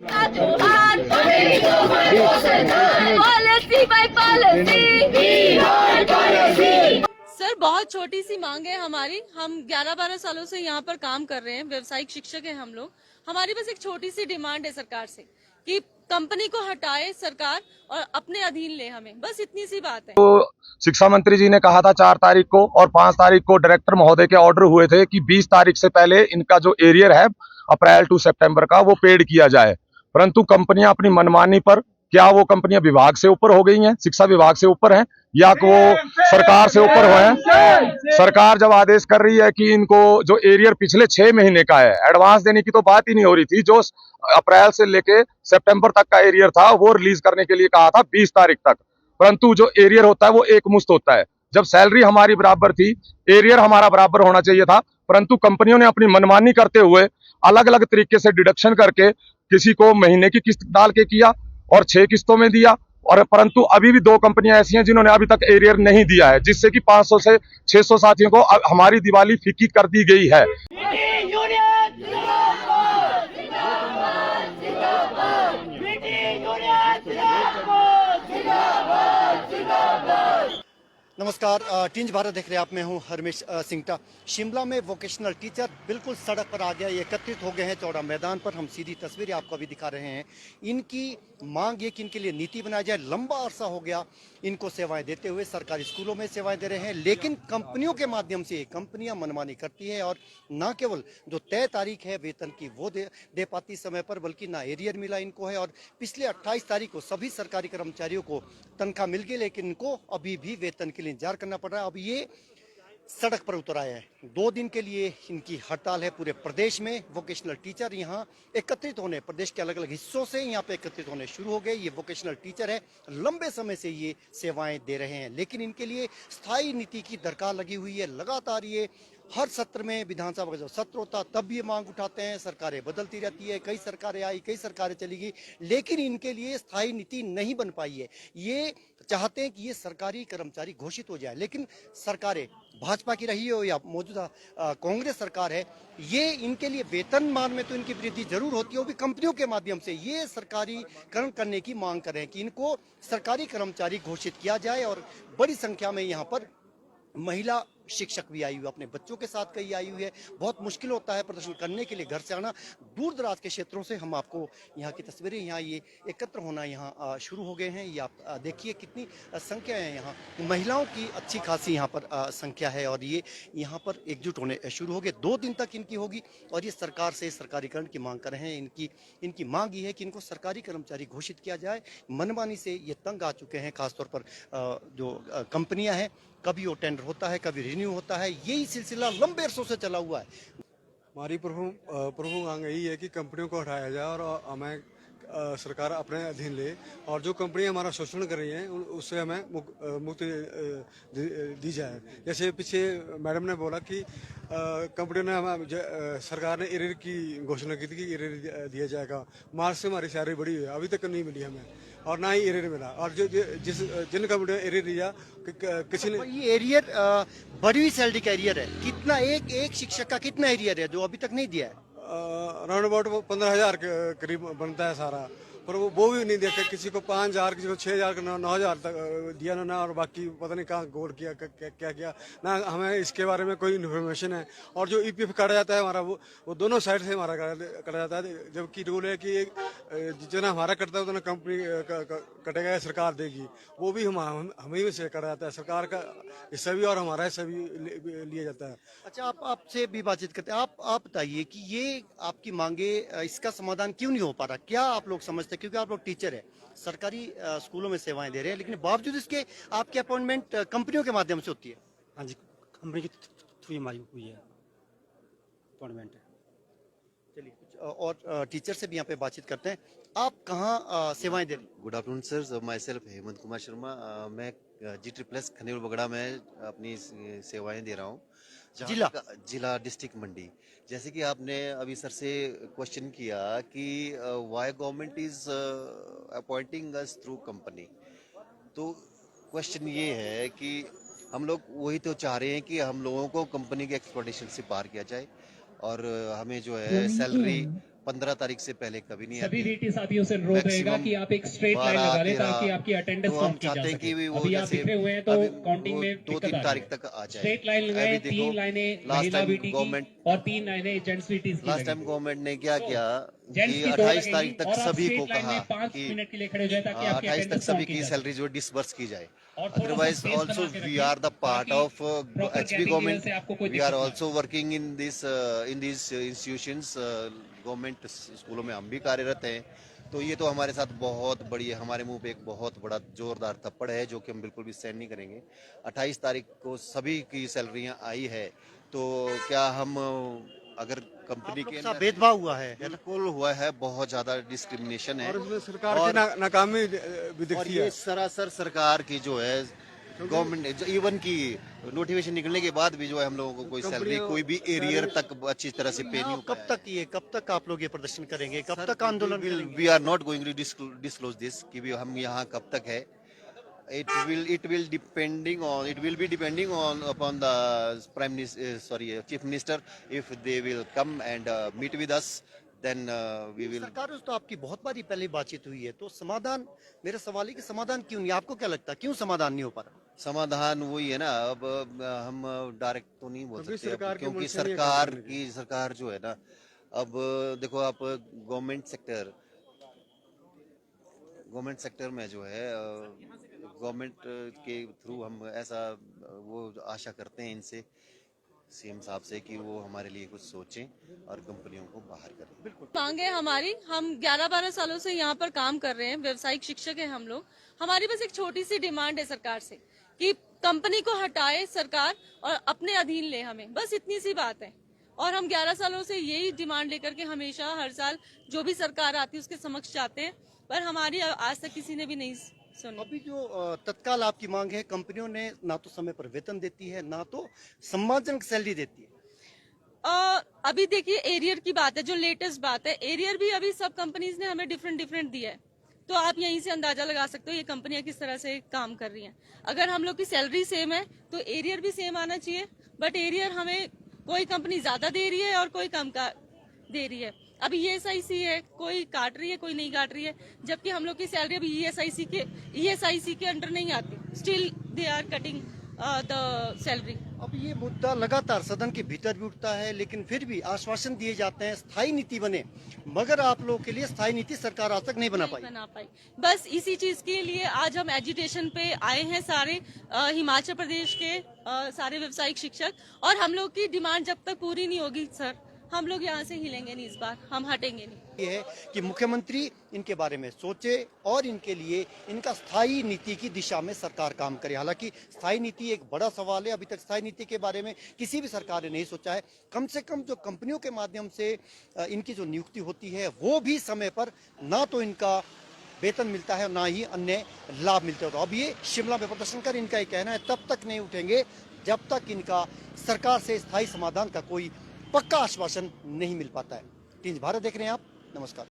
Sir बहुत छोटी सी मांग है हमारी। हम 11-12 सालों से यहाँ पर काम कर रहे हैं, व्यवसायिक शिक्षक हैं हम लोग। हमारी बस एक छोटी सी डिमांड है सरकार से कि कंपनी को हटाए सरकार और अपने अधीन ले हमें, बस इतनी सी बात है। तो शिक्षा मंत्री जी ने कहा था 4 तारीख को और 5 तारीख को डायरेक्टर महोदय के ऑर्डर हुए थे कि 20 तारीख से पहले इनका जो एरियर है अप्रैल टू सितंबर का वो पेड किया जाए, परंतु कंपनियां अपनी मनमानी पर, क्या वो कंपनियां विभाग से ऊपर हो गई हैं, शिक्षा विभाग से ऊपर हैं या वो सरकार से ऊपर हुए हैं? सरकार जब आदेश कर रही है कि इनको जो एरियर पिछले 6 महीने का है, एडवांस देने की तो बात ही नहीं हो रही थी, जो अप्रैल से लेके सितंबर तक का एरियर था वो रिलीज करने के लिए कहा था 20 तारीख तक, परंतु जो एरियर होता है वो एक मुश्त होता है। जब सैलरी हमारी बराबर थी, एरियर हमारा बराबर होना चाहिए था, परंतु कंपनियों ने अपनी मनमानी करते हुए अलग अलग तरीके से डिडक्शन करके किसी को महीने की किस्त डाल के किया और 6 किस्तों में दिया, और परंतु अभी भी 2 कंपनियां ऐसी हैं जिन्होंने अभी तक एरियर नहीं दिया है, जिससे कि 500 से 600 साथियों को हमारी दिवाली फीकी कर दी गई है। नमस्कार, टिंज भारत देख रहे हैं आप। मैं हूं हरमेश सिंगटा। शिमला में वोकेशनल टीचर बिल्कुल सड़क पर आ गया, ये एकत्रित हो गए हैं चौड़ा मैदान पर। हम सीधी तस्वीरें आपको अभी दिखा रहे हैं। इनकी मांग ये कि इनके लिए नीति बनाई जाए। लंबा अरसा हो गया इनको सेवाएं देते हुए, सरकारी स्कूलों में सेवाएं दे रहे हैं, लेकिन कंपनियों के माध्यम से कंपनियां मनमानी करती है और न केवल जो तय तारीख है वेतन की वो दे पाती समय पर, बल्कि ना एरियर मिला इनको है। और पिछले 28 तारीख को सभी सरकारी कर्मचारियों को तनख्वाह मिल गई, लेकिन इनको अभी भी वेतन के लिए इंतजार करना पड़ रहा है। अब ये सड़क पर उतर आए हैं। 2 दिन के लिए इनकी हड़ताल है। पूरे प्रदेश में वोकेशनल टीचर यहाँ एकत्रित होने, प्रदेश के अलग अलग हिस्सों से यहाँ पे एकत्रित होने शुरू हो गए। ये वोकेशनल टीचर है, लंबे समय से ये सेवाएं दे रहे हैं, लेकिन इनके लिए स्थायी नीति की दरकार लगी हुई है। लगातार ये हर सत्र में, विधानसभा का जब सत्र होता तब भी ये मांग उठाते हैं। सरकारें बदलती रहती है, कई सरकारें आई, कई सरकारें चली गई, लेकिन इनके लिए स्थायी नीति नहीं बन पाई है। ये चाहते हैं कि ये सरकारी कर्मचारी घोषित हो जाए, लेकिन सरकारें भाजपा की रही हो या मौजूदा कांग्रेस सरकार है, ये इनके लिए वेतनमान में तो इनकी वृद्धि जरूर होती है, वो भी कंपनियों के माध्यम से। ये सरकारीकरण करने की मांग कर रहे हैं कि इनको सरकारी कर्मचारी घोषित किया जाए। और बड़ी संख्या में यहाँ पर महिला शिक्षक भी आई हुई, अपने बच्चों के साथ कई आई हुई है। बहुत मुश्किल होता है प्रदर्शन करने के लिए घर से आना। दूर दराज के क्षेत्रों से हम आपको यहाँ की तस्वीरें, यहाँ ये एकत्र होना यहाँ शुरू हो गए हैं। ये आप देखिए कितनी संख्या है यहाँ, महिलाओं की अच्छी खासी यहाँ पर संख्या है और ये यहाँ पर एकजुट होने शुरू हो गए। 2 दिन तक इनकी होगी और ये सरकार से सरकारीकरण की मांग कर रहे हैं। इनकी मांग ये है कि इनको सरकारी कर्मचारी घोषित किया जाए। मनमानी से ये तंग आ चुके हैं, खासतौर पर जो कंपनियां हैं, कभी वो टेंडर होता है, कभी रिन्यू होता है। यही सिलसिला लंबे अरसों से चला हुआ है। हमारी प्रमुख मांग यही है कि कंपनियों को हटाया जाए और हमें सरकार अपने अधीन ले, और जो कंपनियां हमारा शोषण कर रही हैं उससे हमें मुक्ति दी जाए। जैसे पीछे मैडम ने बोला कि कंपनियों ने सरकार ने एरियर की घोषणा की थी कि एरियर दिया जाएगा। मार्च से हमारी सैलरी बढ़ी हुई है, अभी तक नहीं मिली हमें और ना ही एरियर मिला। और जिन कंपनियों ने एरियर दिया किसी ने, ये एरियर बढ़ी हुई सैलरी का एरियर है कितना? एक शिक्षक का कितना एरियर है जो अभी तक नहीं दिया है? राउंड अबाउट 15,000 के करीब बनता है सारा, पर वो भी नहीं दिया। किसी को 5,000, किसी को 6,000, 9,000 तक दिया ना, और बाकी पता नहीं कहाँ गोल किया, क्या किया ना। हमें इसके बारे में कोई इन्फॉर्मेशन है। और जो ईपीएफ काटा जाता है हमारा, वो दोनों साइड से हमारा काटा जाता है, जबकि रूल है कि जितना हमारा कटता है उतना कंपनी कटेगा या सरकार देगी। वो भी हमें से काटा जाता है, सरकार का हिस्सा भी और हमारा हिस्सा भी लिया जाता है। अच्छा, आप आपसे भी बातचीत करते हैं। आप बताइए कि ये आपकी मांगे, इसका समाधान क्यों नहीं हो पा रहा? क्या आप लोग समझते हैं, क्योंकि आप लोग टीचर है, सरकारी स्कूलों में सेवाएं दे रहे हैं, लेकिन बावजूद इसके आपकी अपॉइंटमेंट कंपनियों के माध्यम से होती है? हाँ जी, कंपनी के थ्रू हमारी हुई है अपॉइंटमेंट है। चलिए कुछ और टीचर से भी यहाँ पे बातचीत करते हैं। आप कहाँ सेवाएं दे रहे हैं? Good afternoon sir, my self Hemant Kumar Sharma. मैं G++ खनेर बगड़ा में अपनी सेवाएं दे रहा हूँ। जिला डिस्ट्रिक्ट मंडी। जैसे कि आपने अभी सर से क्वेश्चन किया कि why government is appointing us through company, तो क्वेश्चन ये है कि हम लोग वही तो चाह रहे हैं कि हम लोगों को कंपनी के एक्सप्लॉयटेशन से पार किया जाए और हमें जो है सैलरी 15 तारीख से पहले कभी नहीं सभी आती। वीटी साथियों से अनुरोध रहेगा कि आप एक स्ट्रेट लाइन 12, लगा लें 13, ताकि आपकी अटेंडेंस तो हम काउंट की जा चाहते हैं कि सके। वो अभी आप जैसे दिख रहे हुए हैं तो अभी काउंटिंग वो में 2-3 तारीख तक आ जाए। स्ट्रेट लाइन अभी लगाए, देखो 3 लाइनें लास्ट महिला टाइम वीटी की गवर्नमेंट और 3 लाइनें जेंट्स वीटीज की लास्ट टाइम लगेंगी। गवर्नमेंट ने क्या तो किया जेंट्स कि की 2 28 लगेंगी तारीख तक और आप सभी को स्ट्रेट लाइन कहा में 5 कि मिनट के लिए खड़े हो जाए ताकि आपकी 28 तक अटेंडेंस सभी काउंट की की जा सैलरी सके। जो डिसबर्स की जाए। और थोड़ा सा अदरवाइज स्पेस ऑल्सो बना के वी रखिए आर द पार्ट ताकि of proper HP cabin government, से आपको कोई वी आर दिक्कत ना also working in this institutions government स्कूलों में हम भी कार्यरत हैं। तो ये तो हमारे साथ बहुत बड़ी है, हमारे मुंह पे एक बहुत बड़ा जोरदार थप्पड़ है जो कि हम बिल्कुल भी सहन नहीं करेंगे। 28 तारीख को सभी की सैलरियां आई है, तो क्या हम अगर कंपनी के अंदर भेदभाव हुआ है ना? बिल्कुल हुआ है, बहुत ज्यादा डिस्क्रिमिनेशन है और इसमें सरकार की और- नाकामी भी और दिखती ये है। सरासर सरकार की जो है गवर्नमेंट इवन की नोटिफिकेशन निकलने के बाद भी जो है हम लोगों को कोई सैलरी कोई भी एरियर तक अच्छी तरह से पे नहीं हो कब तक आप लोग ये प्रदर्शन करेंगे, कब तक आंदोलन करेंगे? We are not going to disclose this कि भी हम यहाँ कब तक है। it will be depending on upon the chief minister, if they will come and meet with us, then we will. सरकारों से तो आपकी बहुत बारी पहले बातचीत हुई है, तो समाधान, मेरा सवाल है कि समाधान क्यों नहीं, आपको क्या लगता है क्यों समाधान नहीं हो पा रहा? समाधान वही है ना, अब हम डायरेक्ट तो नहीं बोल क्योंकि सकते अब, सरकार के क्योंकि मन से नहीं है सरकार काम करने की सरकार जो है ना, अब देखो आप गवर्नमेंट सेक्टर में जो है गवर्नमेंट के थ्रू हम ऐसा वो आशा करते हैं इनसे, सीएम साहब से, कि वो हमारे लिए कुछ सोचें और कंपनियों को बाहर करें। मांग है हमारी, हम 11-12 सालों से यहाँ पर काम कर रहे हैं, व्यवसायिक शिक्षक हैं हम लोग। हमारी बस एक छोटी सी डिमांड है सरकार से कि कंपनी को हटाए सरकार और अपने अधीन ले हमें, बस इतनी सी बात है। और हम 11 सालों से यही डिमांड लेकर के हमेशा हर साल जो भी सरकार आती है उसके समक्ष जाते हैं, पर हमारी आज तक किसी ने भी नहीं सुनी। अभी जो तत्काल आपकी मांग है, कंपनियों ने ना तो समय पर वेतन देती है, ना तो सम्मानजनक सैलरी देती है। अभी देखिए एरियर की बात है, जो लेटेस्ट बात है, एरियर भी अभी सब कंपनीज ने हमें डिफरेंट दिया है, तो आप यहीं से अंदाजा लगा सकते हो ये कंपनियां किस तरह से काम कर रही हैं। अगर हम लोग की सैलरी सेम है तो एरियर भी सेम आना चाहिए, बट एरियर हमें कोई कंपनी ज्यादा दे रही है और कोई कम का दे रही है। अभी ईएसआईसी है, कोई काट रही है कोई नहीं काट रही है, जबकि हम लोग की सैलरी अभी ईएसआईसी के अंडर नहीं आती, still they are cutting the salary. अब ये मुद्दा लगातार सदन के भीतर भी उठता है, लेकिन फिर भी आश्वासन दिए जाते हैं स्थायी नीति बने, मगर आप लोगों के लिए स्थायी नीति सरकार आज तक नहीं बना पाई। बस इसी चीज के लिए आज हम एजुटेशन पे आए हैं सारे हिमाचल प्रदेश के सारे व्यवसायिक शिक्षक, और हम लोग की डिमांड जब तक पूरी नहीं होगी सर, हम लोग यहाँ से हिलेंगे नहीं, इस बार हम हटेंगे नहीं। ये है कि मुख्यमंत्री इनके बारे में सोचे और इनके लिए इनका स्थायी नीति की दिशा में सरकार काम करे। हालांकि स्थायी नीति एक बड़ा सवाल है, अभी तक स्थायी नीति के बारे में किसी भी सरकार ने नहीं सोचा है। कम से कम जो कंपनियों के माध्यम से इनकी जो नियुक्ति होती है वो भी समय पर ना तो इनका वेतन मिलता है और ना ही अन्य लाभ मिलते हो। तो अब ये शिमला में प्रदर्शन कर इनका ये कहना है तब तक नहीं उठेंगे जब तक इनका सरकार से स्थायी समाधान का कोई पक्का आश्वासन नहीं मिल पाता है। टीज भारत देख रहे हैं आप, नमस्कार।